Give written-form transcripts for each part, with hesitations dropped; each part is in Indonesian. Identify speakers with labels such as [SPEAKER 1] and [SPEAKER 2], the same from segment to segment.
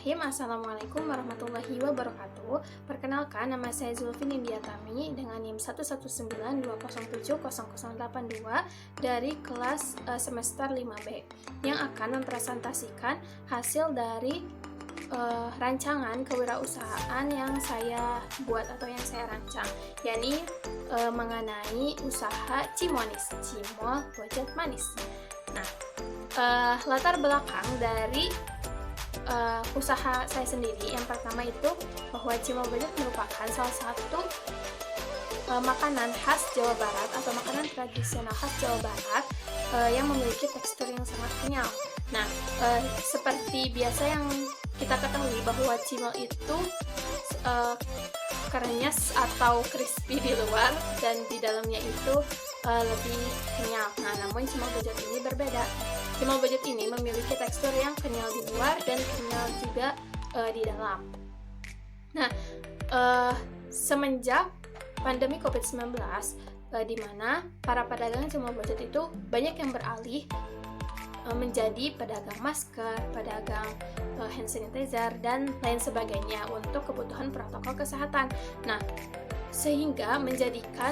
[SPEAKER 1] Bismillahirrahmanirrahim. Assalamualaikum warahmatullahi wabarakatuh. Perkenalkan, nama saya Zulfin Indiatami dengan NIM 11920700082 dari kelas semester 5B yang akan mempresentasikan hasil dari rancangan kewirausahaan yang saya buat atau yang saya rancang, yakni mengenai usaha Cimonis, Cimol Budget Manis. Nah, latar belakang dari usaha saya sendiri, yang pertama itu bahwa Cimol Budget merupakan salah satu makanan khas Jawa Barat atau makanan tradisional khas Jawa Barat yang memiliki tekstur yang sangat kenyal. Nah, seperti biasa yang kita ketahui bahwa cimol itu kerenyes atau crispy di luar dan di dalamnya itu lebih kenyal. Nah, namun Cimol Budget ini berbeda. Cimol Budget ini memiliki tekstur yang kenyal di luar dan kenyal juga di dalam. Nah, semenjak pandemi COVID-19, di mana para pedagang Cimol Budget itu banyak yang beralih menjadi pedagang masker, pedagang hand sanitizer, dan lain sebagainya untuk kebutuhan protokol kesehatan. Nah, sehingga menjadikan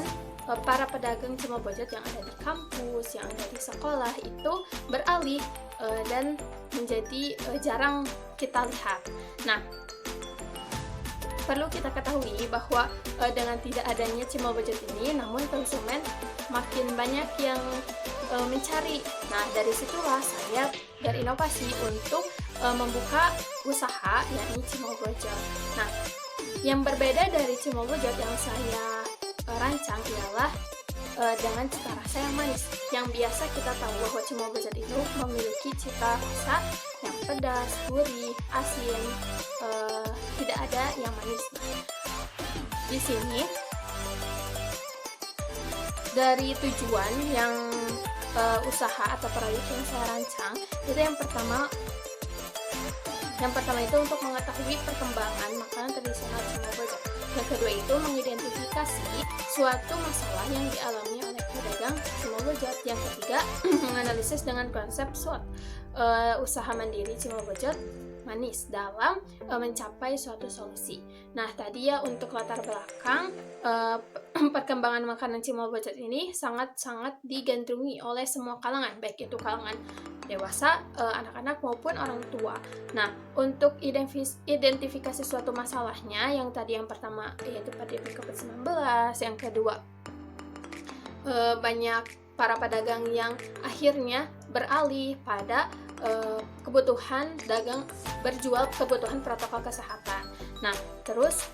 [SPEAKER 1] para pedagang Cimol Budget yang ada di kampus, yang ada di sekolah itu beralih dan menjadi jarang kita lihat. Nah, perlu kita ketahui bahwa dengan tidak adanya Cimol Budget ini, namun konsumen makin banyak yang mencari. Nah, dari situlah saya berinovasi untuk membuka usaha, yakni Cimol Budget. Nah, yang berbeda dari Cimol Budget yang saya rancang ialah dengan cita rasa yang manis. Yang biasa kita tahu bahwa Cimol Budget itu memiliki cita rasa yang pedas, gurih, asin, tidak ada yang manis. Di sini dari tujuan yang usaha atau proyek yang saya rancang itu yang pertama itu untuk mengetahui perkembangan makanan tradisional Cimol Budget. Yang kedua itu mengidentifikasi suatu masalah yang dialami oleh pedagang Cimol Budget. Yang ketiga, menganalisis dengan konsep SWOT usaha mandiri Cimol Budget Manis dalam mencapai suatu solusi. Nah, tadi ya untuk latar belakang perkembangan makanan Cimol Budget ini sangat-sangat digandrungi oleh semua kalangan, baik itu kalangan dewasa, anak-anak maupun orang tua. Nah, untuk identifikasi suatu masalahnya, yang tadi yang pertama yaitu pandemi COVID-19, yang kedua banyak para pedagang yang akhirnya beralih pada kebutuhan berjual kebutuhan protokol kesehatan. Nah, terus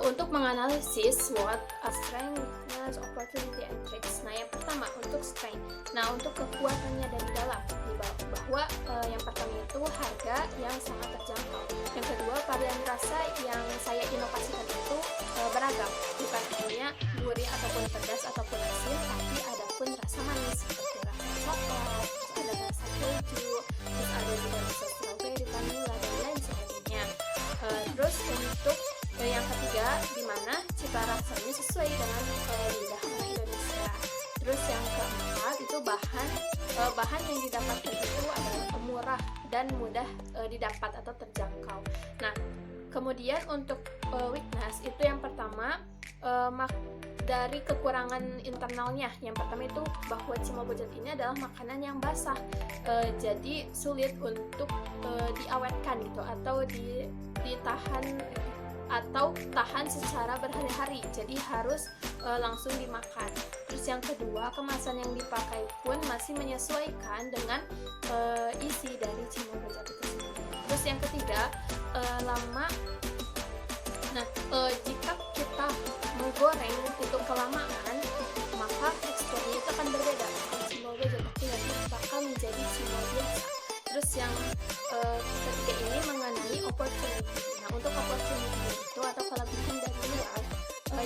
[SPEAKER 1] untuk menganalisis SWOT, strength, weakness, opportunity, and threats. Nah, yang pertama untuk strength. Nah, untuk kekuatannya dari dalam, bahwa yang pertama itu harga yang sangat terjangkau. Yang kedua, varian rasa yang saya inovasikan itu beragam, bukan hanya gurih ataupun pedas ataupun asin, tapi ada pun rasa manis seperti rasa coklat, terus ada rasa keju, terus ada juga rasa strawberry, vanilla, dan lain sebagainya. Terus untuk yang ketiga, di mana cita rasanya sesuai dengan lidah orang Indonesia. Terus yang keempat itu bahan yang didapatkan itu adalah murah dan mudah didapat atau terjangkau. Nah, kemudian untuk weakness itu yang pertama dari kekurangan internalnya. Yang pertama itu bahwa Cimol Budget ini adalah makanan yang basah, jadi sulit untuk diawetkan gitu atau ditahan atau tahan secara berhari-hari, jadi harus langsung dimakan. Terus yang kedua, kemasan yang dipakai pun masih menyesuaikan dengan isi dari Cimol Budget itu sendiri. Terus yang ketiga, lama. Nah, jika kita menggoreng itu kelamaan, maka teksturnya itu akan berbeda. Cimol Budget nanti bakal menjadi cimol biasa. Terus yang ketiga ini mengenai opportunity. Nah, untuk opportunity itu atau kelebihan dari luar,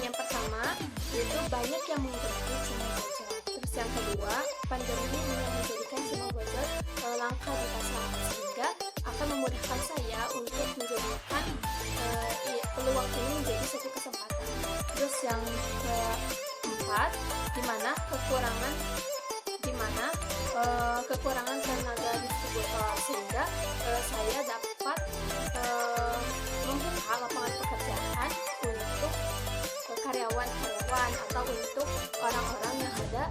[SPEAKER 1] yang pertama itu banyak yang menggunakan Cimol Budget. Terus yang kedua, pandemi ini yang menjadikan Cimol Budget langka di pasaran, sehingga akan memudahkan saya untuk menjadikan peluang ini menjadi suatu kesempatan. Terus yang keempat, di mana kekurangan tenaga distributor, sehingga saya dapat orang-orang yang ada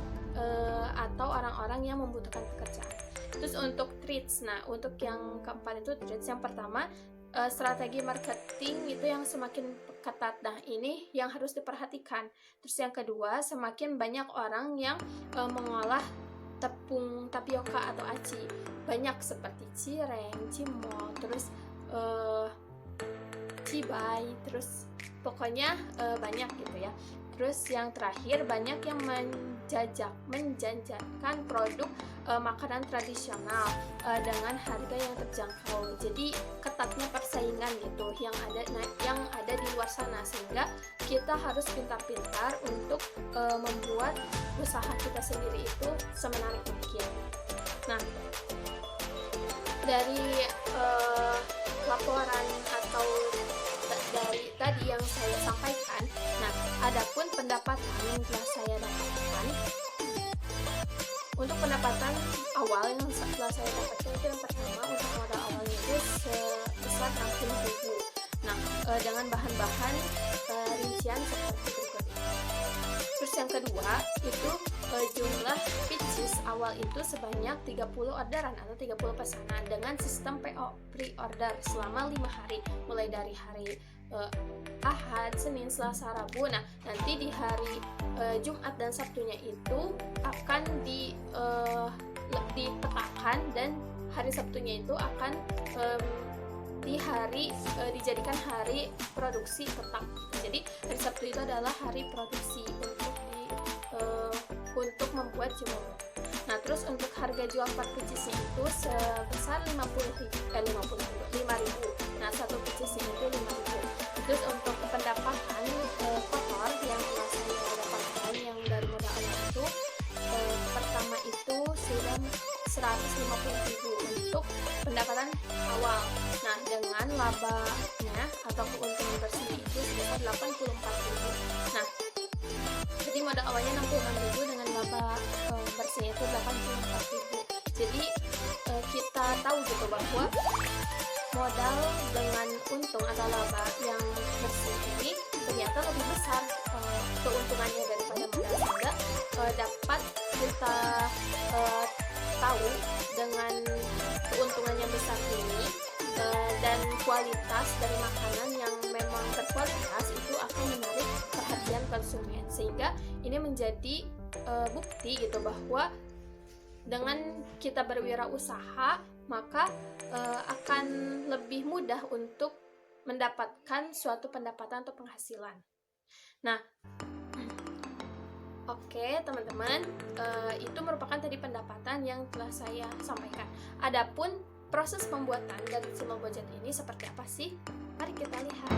[SPEAKER 1] atau orang-orang yang membutuhkan pekerjaan. Terus untuk treats, nah untuk yang keempat itu treats. Yang pertama, strategi marketing itu yang semakin ketat. Nah ini yang harus diperhatikan. Terus yang kedua, semakin banyak orang yang mengolah tepung tapioka atau aci, banyak seperti cireng, cimol, terus cibai, terus pokoknya banyak gitu ya. Terus yang terakhir, banyak yang menjajakan produk makanan tradisional dengan harga yang terjangkau. Jadi ketatnya persaingan gitu yang ada di luar sana, sehingga kita harus pintar-pintar untuk membuat usaha kita sendiri itu semenarik mungkin. Nah, dari laporan atau dari tadi yang saya sampaikan, nah adapun pendapatan yang telah saya dapatkan, untuk pendapatan awal yang telah saya dapatkan itu, yang pertama untuk modal awalnya itu sebesar 60.000. Nah dengan bahan-bahan rincian seperti berikut ini. Terus yang kedua itu jumlah pitches awal itu sebanyak 30 orderan atau 30 pesanan dengan sistem PO pre-order selama 5 hari, mulai dari hari Ahad, Senin, Selasa, Rabu. Nah nanti di hari Jumat dan Sabtunya itu akan dipetakan, dan hari Sabtunya itu akan dijadikan hari produksi tetap. Jadi hari Sabtu itu adalah hari produksi untuk membuat cimol. Nah terus untuk harga jual per pieces itu sebesar 5.000. Nah satu piecesnya itu 5.000. Terus untuk pendapatan kotor yang telah saya dapatkan yang dari modal awal itu, pertama itu sudah 150.000 untuk pendapatan awal. Nah dengan labanya atau keuntungan bersih itu sebesar 84.000. Nah jadi modal awalnya 66.000 dengan laba bersihnya itu 84.000. Jadi kita tahu gitu bahwa modal dengan untung atau laba yang bersih ini ternyata lebih besar keuntungannya daripada modal, sehingga dapat kita tahu dengan keuntungan yang besar ini dan kualitas dari makanan yang memang berkualitas itu akan menarik perhatian konsumen, sehingga ini menjadi bukti gitu bahwa dengan kita berwirausaha maka akan lebih mudah untuk mendapatkan suatu pendapatan atau penghasilan. Nah, oke teman-teman, itu merupakan tadi pendapatan yang telah saya sampaikan. Adapun proses pembuatan dari cimol Gojek ini seperti apa sih? Mari kita lihat.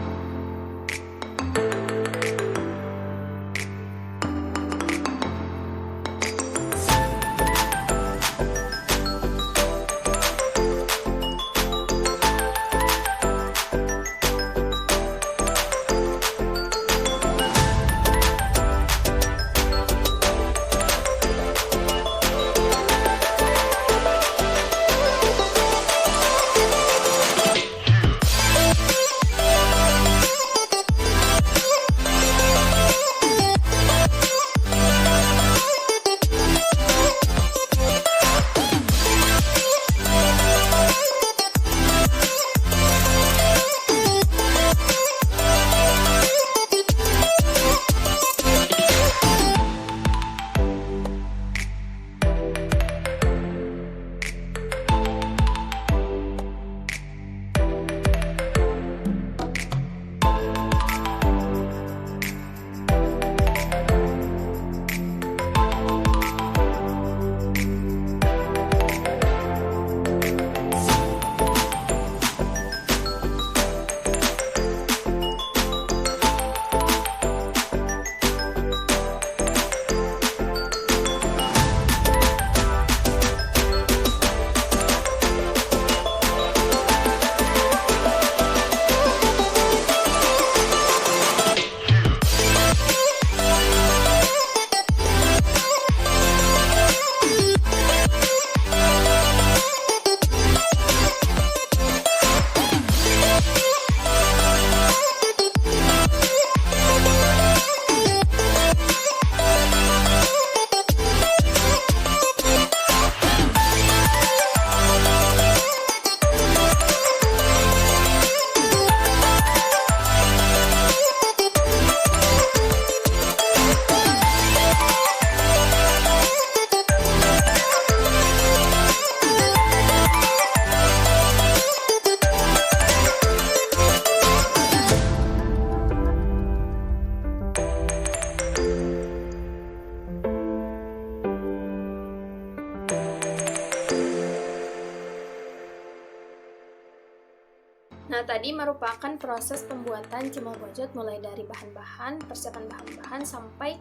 [SPEAKER 1] Nah, tadi merupakan proses pembuatan cimol bojot mulai dari bahan-bahan, persiapan bahan-bahan sampai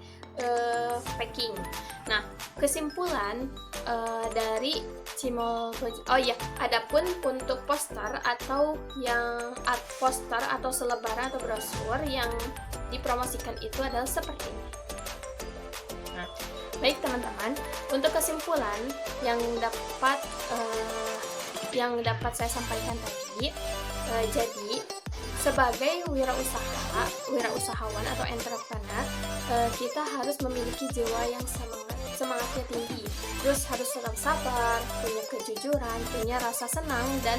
[SPEAKER 1] packing. Nah, kesimpulan dari cimol bojot. Oh iya, adapun untuk poster atau poster atau selebaran atau brosur yang dipromosikan itu adalah seperti ini. Nah, baik teman-teman, untuk kesimpulan yang dapat saya sampaikan tadi, jadi sebagai wirausahawan atau entrepreneur, kita harus memiliki jiwa yang semangatnya tinggi, terus harus tetap sabar, punya kejujuran, punya rasa senang dan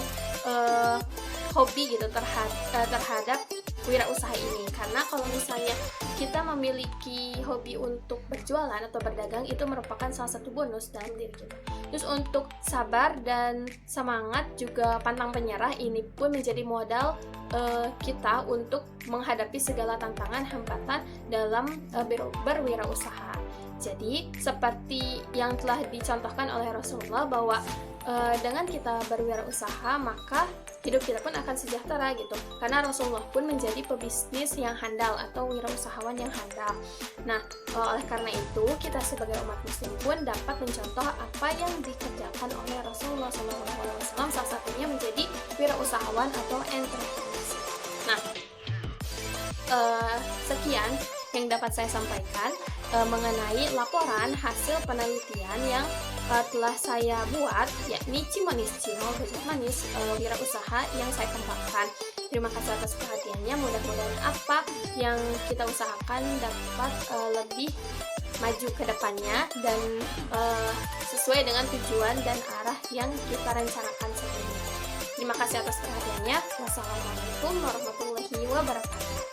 [SPEAKER 1] hobi gitu terhadap wirausaha ini. Karena kalau misalnya kita memiliki hobi untuk berjualan atau berdagang, itu merupakan salah satu bonus dalam diri kita. Terus untuk sabar dan semangat juga pantang penyerah, ini pun menjadi modal kita untuk menghadapi segala tantangan hambatan dalam berwirausaha. Jadi seperti yang telah dicontohkan oleh Rasulullah bahwa dengan kita berwirausaha maka hidup kita pun akan sejahtera gitu. Karena Rasulullah pun menjadi pebisnis yang handal atau wirausahawan yang handal. Nah, oleh karena itu kita sebagai umat muslim pun dapat mencontoh apa yang dikerjakan oleh Rasulullah SAW, salah satunya menjadi wirausahawan atau entrepreneur. Nah, sekian yang dapat saya sampaikan mengenai laporan hasil penelitian yang telah saya buat, yakni Cimonis, Cimol Bojot Manis, wirausaha yang saya kembangkan. Terima kasih atas perhatiannya. Mudah-mudahan apa yang kita usahakan dapat lebih maju ke depannya dan sesuai dengan tujuan dan arah yang kita rencanakan sebelumnya. Terima kasih atas perhatiannya. Wassalamualaikum warahmatullahi wabarakatuh.